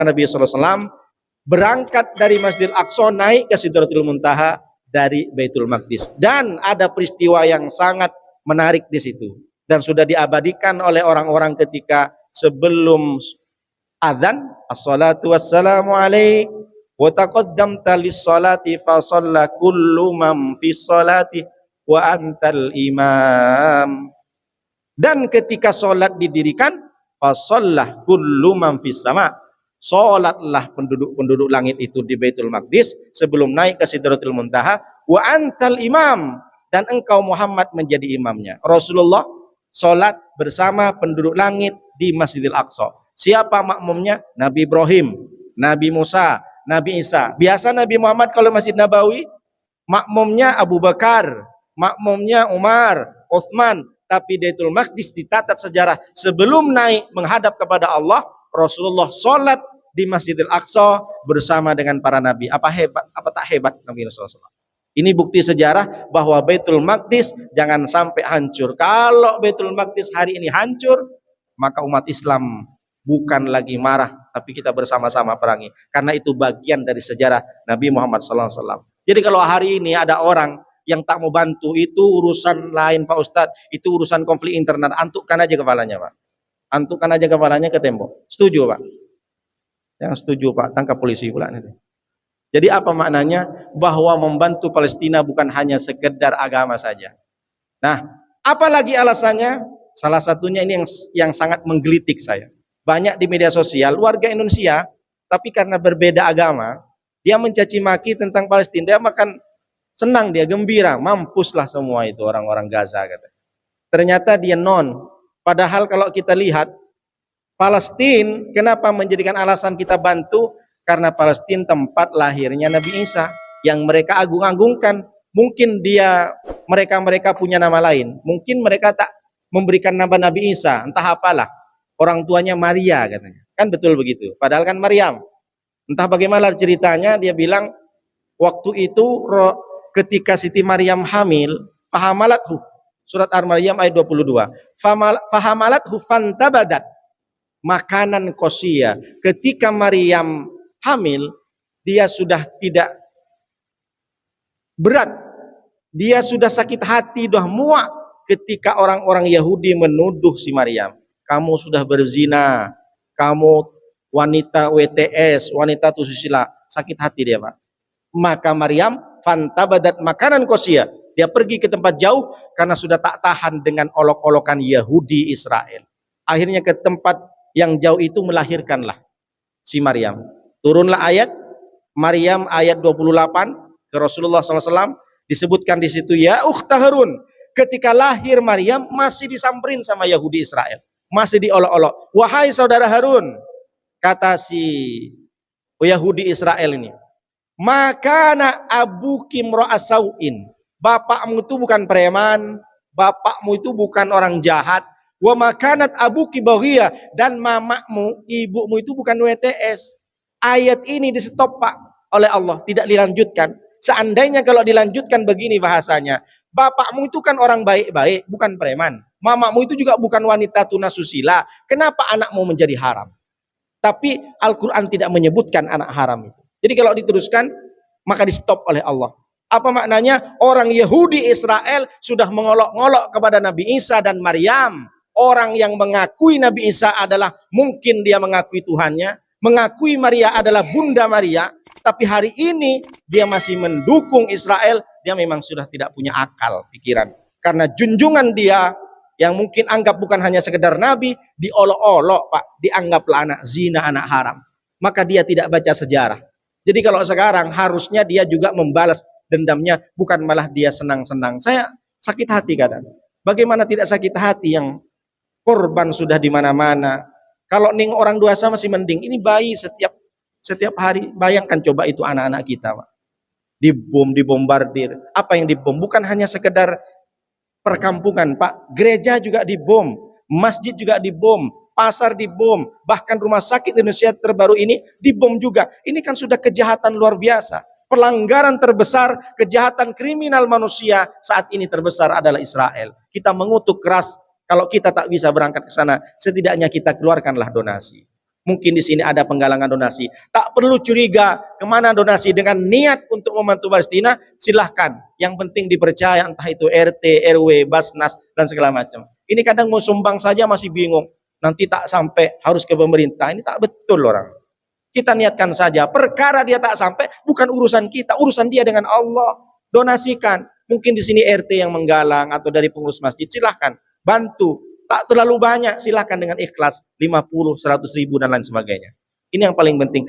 Nabi SAW berangkat dari Masjidil Aqsa naik ke Sidratul Muntaha dari Baitul Maqdis. Dan ada peristiwa yang sangat menarik di situ dan sudah diabadikan oleh orang-orang ketika sebelum azan, as-salatu wassalamu alaik wa taqaddamta lis-salati fa shalla kullu man fi sholati wa antal imam. Dan ketika salat didirikan, fa shallah kullu man fis sama, salatlah penduduk-penduduk langit itu di Baitul Maqdis sebelum naik ke Sidratul Muntaha, wa antal imam, dan engkau Muhammad menjadi imamnya. Rasulullah salat bersama penduduk langit di Masjidil Aqsa. Siapa makmumnya? Nabi Ibrahim, Nabi Musa, Nabi Isa. Biasa Nabi Muhammad kalau Masjid Nabawi makmumnya Abu Bakar, makmumnya Umar, Uthman. Tapi Baitul Maqdis dicatat sejarah sebelum naik menghadap kepada Allah, Rasulullah sholat di Masjidil Aqsa bersama dengan para nabi. Apa hebat, apa tak hebat Nabi Rasulullah? Ini bukti sejarah bahwa Baitul Maqdis jangan sampai hancur. Kalau Baitul Maqdis hari ini hancur, maka umat Islam bukan lagi marah, tapi kita bersama-sama perangi. Karena itu bagian dari sejarah Nabi Muhammad SAW. Jadi kalau hari ini ada orang yang tak mau bantu, itu urusan lain Pak Ustadz, itu urusan konflik internal, antukkan aja kepalanya Pak, antukkan aja kepalanya ke tembok. Setuju Pak? Yang setuju Pak, tangkap polisi pula nanti. Jadi apa maknanya? Bahwa membantu Palestina bukan hanya sekedar agama saja. Nah, apalagi alasannya? Salah satunya ini yang sangat menggelitik saya. Banyak di media sosial warga Indonesia, tapi karena berbeda agama, dia mencaci maki tentang Palestina, dia makan senang, dia gembira, mampuslah semua itu orang-orang Gaza kata. Ternyata dia non. Padahal kalau kita lihat Palestina, kenapa menjadikan alasan kita bantu? Karena Palestina tempat lahirnya Nabi Isa yang mereka agung-agungkan. Mungkin mereka punya nama lain. Mungkin mereka tak memberikan nama Nabi Isa, entah apalah. Orang tuanya Maria katanya. Kan betul begitu. Padahal kan Maryam. Entah bagaimana ceritanya, dia bilang waktu itu ketika Siti Maryam hamil, fahamalathu, surat Ar-Maryam ayat 22, fahamalathu fantabadat makanan kosia. Ketika Maryam hamil, dia sudah tidak berat, dia sudah sakit hati, sudah muak ketika orang-orang Yahudi menuduh si Maryam, kamu sudah berzina, kamu wanita WTS, wanita tususila. Sakit hati dia Pak. Maka Maryam fantabadat makanan kosia, dia pergi ke tempat jauh karena sudah tak tahan dengan olok-olokan Yahudi Israel. Akhirnya ke tempat yang jauh itu melahirkanlah si Maryam. Turunlah ayat Maryam ayat 28 ke Rasulullah SAW, disebutkan di situ, ya ukhta Harun. Ketika lahir Maryam masih disamperin sama Yahudi Israel, masih diolok-olok. Wahai saudara Harun, kata si Yahudi Israel ini, makana abuki mra'asauin, bapakmu itu bukan preman, bapakmu itu bukan orang jahat, wa makanat abuki baghiyah, dan mamakmu, ibumu itu bukan WTS. Ayat ini di stop Pak oleh Allah, tidak dilanjutkan. Seandainya kalau dilanjutkan begini bahasanya, bapakmu itu kan orang baik-baik, bukan preman, mamamu itu juga bukan wanita tunasusila, kenapa anakmu menjadi haram? Tapi Al-Quran tidak menyebutkan anak haram itu. Jadi kalau diteruskan, maka di stop oleh Allah. Apa maknanya? Orang Yahudi Israel sudah mengolok-ngolok kepada Nabi Isa dan Maryam. Orang yang mengakui Nabi Isa adalah, mungkin dia mengakui Tuhannya, mengakui Maria adalah Bunda Maria, tapi hari ini dia masih mendukung Israel. Dia memang sudah tidak punya akal pikiran. Karena junjungan dia yang mungkin anggap bukan hanya sekedar Nabi, diolok-olok Pak, dianggaplah anak zina, anak haram. Maka dia tidak baca sejarah. Jadi kalau sekarang harusnya dia juga membalas dendamnya, bukan malah dia senang-senang. Saya sakit hati kadang. Bagaimana tidak sakit hati yang korban sudah di mana-mana. Kalau ning orang dewasa masih mending, ini bayi setiap hari. Bayangkan coba itu anak-anak kita Pak. Dibom, dibombardir. Apa yang dibom? Bukan hanya sekedar perkampungan Pak, gereja juga dibom, masjid juga dibom, pasar dibom, bahkan rumah sakit Indonesia terbaru ini dibom juga. Ini kan sudah kejahatan luar biasa. Pelanggaran terbesar, kejahatan kriminal manusia saat ini terbesar adalah Israel. Kita mengutuk keras, kalau kita tak bisa berangkat ke sana, setidaknya kita keluarkanlah donasi. Mungkin di sini ada penggalangan donasi. Tak perlu curiga kemana donasi, dengan niat untuk membantu Palestina, silahkan. Yang penting dipercaya, entah itu RT, RW, Basnas, dan segala macam. Ini kadang mau sumbang saja masih bingung. Nanti tak sampai, harus ke pemerintah. Ini tak betul orang. Kita niatkan saja. Perkara dia tak sampai, bukan urusan kita. Urusan dia dengan Allah. Donasikan. Mungkin di sini RT yang menggalang, atau dari pengurus masjid, silahkan. Bantu. Tak terlalu banyak, silahkan dengan ikhlas, 50, 100 ribu dan lain sebagainya. Ini yang paling penting.